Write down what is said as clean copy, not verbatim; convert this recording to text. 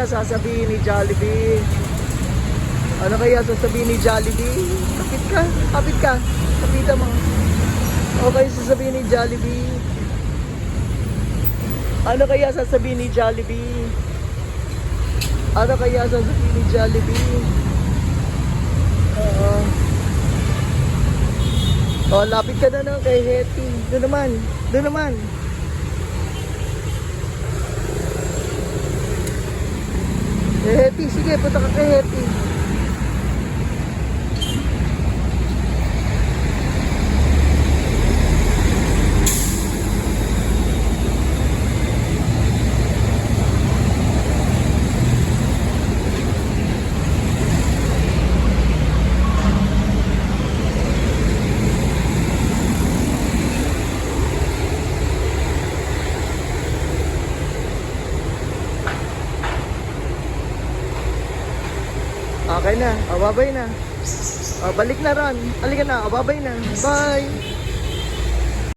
kaya sasabihin ni Jollibee? Ano kaya sasabihin ni Jollibee? Kapit ka, kapit ka. Kapitan mo. Okay, sasabihin ni Jollibee. Ano kaya sasabihin ni Jollibee? Ano kaya sasabihin ni Jollibee? Oo. Oh, lapit ka na kay Hetty. Doon naman. Doon naman. Kay Hetty, sige, punta ka kay Hetty. Okay na, babay na. Balik na ron. Halika na, babay na. Bye!